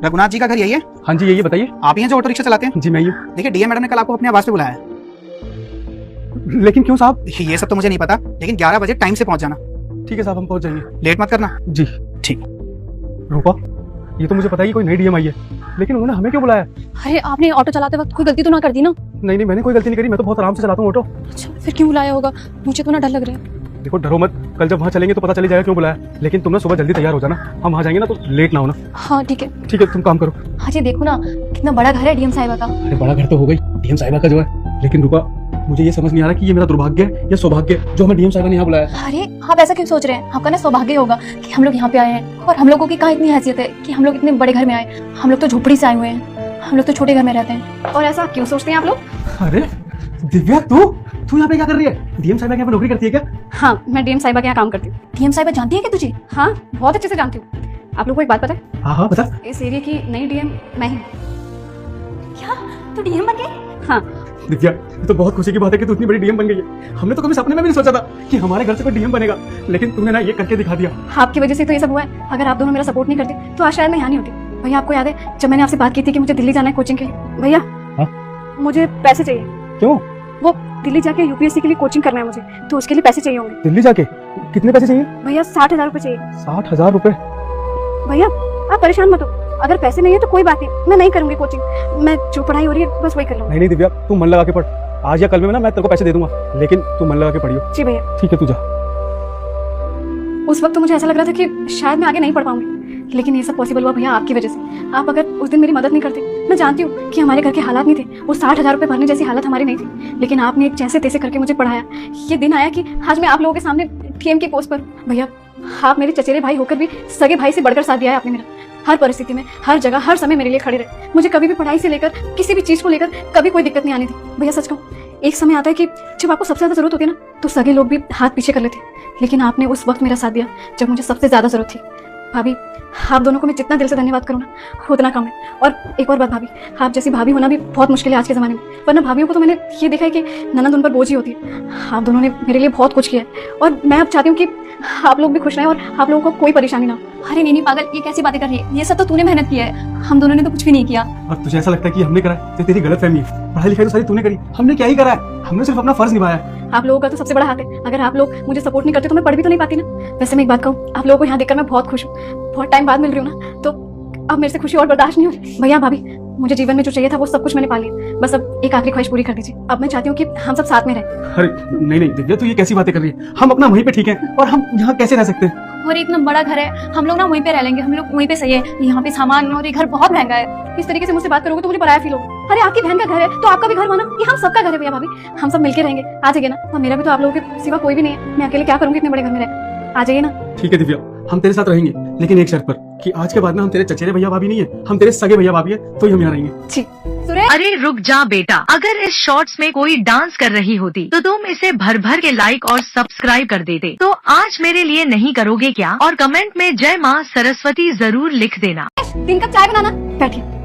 रघुनाथ जी का घर यही है? हाँ जी यही, बताइए। आप ही हैं जो ऑटो रिक्शा चलाते हैं? जी मैं ही हूँ। देखिए डीएम मैडम ने कल आपको अपने आवाज पे बुलाया है। लेकिन क्यों साहब? ये सब तो मुझे नहीं पता, लेकिन 11 बजे टाइम से पहुंच जाना। ठीक है साहब, हम पहुंच जाएंगे। लेट मत करना। जी ठीक। रूपा, ये तो मुझे पता है कि कोई नई डीएम आई है, लेकिन उन्होंने हमें क्यों बुलाया? अरे आपने ऑटो चलाते वक्त कोई गलती तो ना कर दी ना? नहीं मैंने कोई गलती नहीं करी, मैं तो बहुत आराम से चलाता हूँ ऑटो। अच्छा फिर क्यों बुलाया होगा? मुझे तो ना डर लग रहा है। देखो डरो मत, कल जब वहाँ चलेंगे तो पता चली जाएगा क्यों बुलाया। लेकिन तुम ना सुबह जल्दी तैयार हो जाना, हम वहाँ जाएंगे ना तो लेट ना होना। हाँ ठीक है। ठीक है, तुम काम करो। हाँ जी देखो ना कितना बड़ा घर है डीएम साहिबा का। अरे बड़ा घर तो हो गई डीएम साहिबा का जो है, लेकिन रूपा मुझे ये समझ नहीं आ रहा कि ये मेरा दुर्भाग्य है या सौभाग्य जो हमें डीएम साहिबा ने यहाँ बुलाया। अरे आप ऐसा क्यों सोच रहे हैं? आपका ना सौभाग्य होगा कि हम लोग यहाँ पे आए हैं, और हम लोगों की कहाँ इतनी हैसियत है कि हम लोग इतने बड़े घर में आए। हम लोग तो झोपड़ी से आए हुए हैं, हम लोग तो छोटे घर में रहते हैं। और ऐसा क्यों सोचते हैं आप लोग? अरे दिव्या, तू यहाँ पे क्या कर रही है? डीएम साहिबा के यहाँ पे नौकरी करती है क्या? हाँ मैं डीएम साहिबा के यहाँ काम करती हूँ। डीएम साहिबा जानती है क्या तुझे? हाँ बहुत अच्छे से जानती हूँ। आप लोग को एक बात पता है? हाँ बता। इस एरिया की नई डीएम मैं ही। क्या तू डीएम बन गई? हाँ। दिव्या, ये तो बहुत खुशी की बात है कि तू इतनी बड़ी डीएम बन गई है। हमने तो कभी सपने में भी नहीं सोचा था कि हमारे घर से कोई डीएम बनेगा, लेकिन तुमने ना ये करके दिखा दिया। आपकी वजह से तो ये सब हुआ है। अगर आप दोनों मेरा सपोर्ट नहीं करते तो आज शायद मैं यहाँ नहीं होती। भैया आपको याद है जब मैंने आपसे बात की थी कि मुझे दिल्ली जाना है कोचिंग के लिए? भैया मुझे पैसे चाहिए। क्यों? वो दिल्ली जाके यूपीएससी के लिए कोचिंग करना है मुझे, तो उसके लिए पैसे चाहिए होंगे। दिल्ली जाके कितने पैसे चाहिए? भैया 60,000 रुपए चाहिए। 60,000 रुपए? भैया आप परेशान मत हो, अगर पैसे नहीं है तो कोई बात नहीं, मैं नहीं करूंगी कोचिंग। मैं जो पढ़ाई हो रही है बस वही कर लूंगी। नहीं दिव्या, तू मन लगा के पढ़। आज या कल में ना मैं तेरे को पैसे दे दूंगा, लेकिन तू मन लगा के पढ़ियो। जी भैया। ठीक है, तू जा। उस वक्त तो मुझे ऐसा लग रहा था कि शायद मैं आगे नहीं पढ़ पाऊंगी, लेकिन ये सब पॉसिबल हुआ भैया आपकी वजह से। आप अगर उस दिन मेरी मदद नहीं करते, मैं जानती हूँ कि हमारे घर के हालात नहीं थे, वो 60,000 रुपए भरने जैसी हालत हमारी नहीं थी, लेकिन आपने एक जैसे तैसे करके मुझे पढ़ाया। ये दिन आया कि आज मैं आप लोगों के सामने डीएम की पोस्ट पर। भैया आप मेरे चचेरे भाई होकर भी सगे भाई से बढ़कर साथ दिया है आपने मेरा। हर परिस्थिति में, हर जगह, हर समय मेरे लिए खड़े रहे। मुझे कभी भी पढ़ाई से लेकर किसी भी चीज को लेकर कभी कोई दिक्कत नहीं आनी थी। भैया सच कहूँ, एक समय आता है कि जब आपको सबसे ज्यादा जरूरत होती है ना, तो सगे लोग भी हाथ पीछे कर लेते, लेकिन आपने उस वक्त मेरा साथ दिया जब मुझे सबसे ज्यादा जरूरत थी। भाभी आप दोनों को मैं जितना दिल से धन्यवाद करूँ ना उतना कम है। और एक और बात भाभी, आप जैसी भाभी होना भी बहुत मुश्किल है आज के ज़माने में, वरना भाभियों को तो मैंने ये देखा है कि ननद उन पर बोझ ही होती है। आप दोनों ने मेरे लिए बहुत कुछ किया है, और मैं अब चाहती हूँ कि आप लोग भी खुश रहें और आप लोगों को कोई परेशानी ना हो। अरे नहीं पागल, ये कैसी बातें कर रही है? ये सब तो तूने मेहनत किया है, हम दोनों ने तो कुछ भी नहीं किया। और तुझे ऐसा लगता है कि हमने करा है? तो तेरी गलतफहमी है। पढ़ाई लिखाई तो सारी तूने करी, हमने क्या ही करा है? हमने सिर्फ अपना फर्ज निभाया है। आप लोगों का तो सबसे बड़ा हाथ है। अगर आप लोग मुझे सपोर्ट नहीं करते तो मैं पढ़ भी तो नहीं पाती ना। वैसे मैं एक बात कहूँ, आप लोगों को यहाँ देखकर मैं बहुत खुश हूँ। बहुत टाइम बाद मिल रही हूँ ना, तो अब मेरे से खुशी और बर्दाश्त नहीं हो रही। भैया भाभी, मुझे जीवन में जो चाहिए था वो सब कुछ मैंने पा लिया। बस अब एक आखिरी ख्वाहिश पूरी कर दीजिए। अब मैं चाहती हूँ कि हम सब साथ में रहें। अरे नहीं दिव्या, तू ये कैसी बातें कर रही है? हम अपना वहीं पे ठीक है, और हम यहाँ कैसे रह सकते हैं? और इतना बड़ा घर है, हम लोग ना वहीं पे रह लेंगे, हम लोग वहीं पे सही है। यहाँ पे सामान और ये घर बहुत महंगा है। इस तरीके से मुझसे बात करोगे तो मुझे पराया फील होगा। अरे आपकी बहन का घर है तो आपका भी घर माना, ये हम सबका घर है भैया भाभी। हम सब मिलके रहेंगे, आ जाइए ना। और मेरा भी तो आप लोगों के सिवा कोई भी नहीं है, मैं अकेले क्या करूंगी इतने बड़े घर में रह। आ जाइए ना। ठीक है दिव्या, हम तेरे साथ रहेंगे, लेकिन एक शर्त पर, कि आज के बाद में हम तेरे चचेरे भैया भाभी नहीं है, हम तेरे सगे भैया भाभी है, तो ही हम यहाँ रहेंगे। जी सुरेश। अरे रुक जा बेटा, अगर इस शॉर्ट्स में कोई डांस कर रही होती तो तुम इसे भर भर के लाइक और सब्सक्राइब कर देते। तो आज मेरे लिए नहीं करोगे क्या? और कमेंट में जय माँ सरस्वती जरूर लिख देना। दिन का चाय बनाना। बैठिए।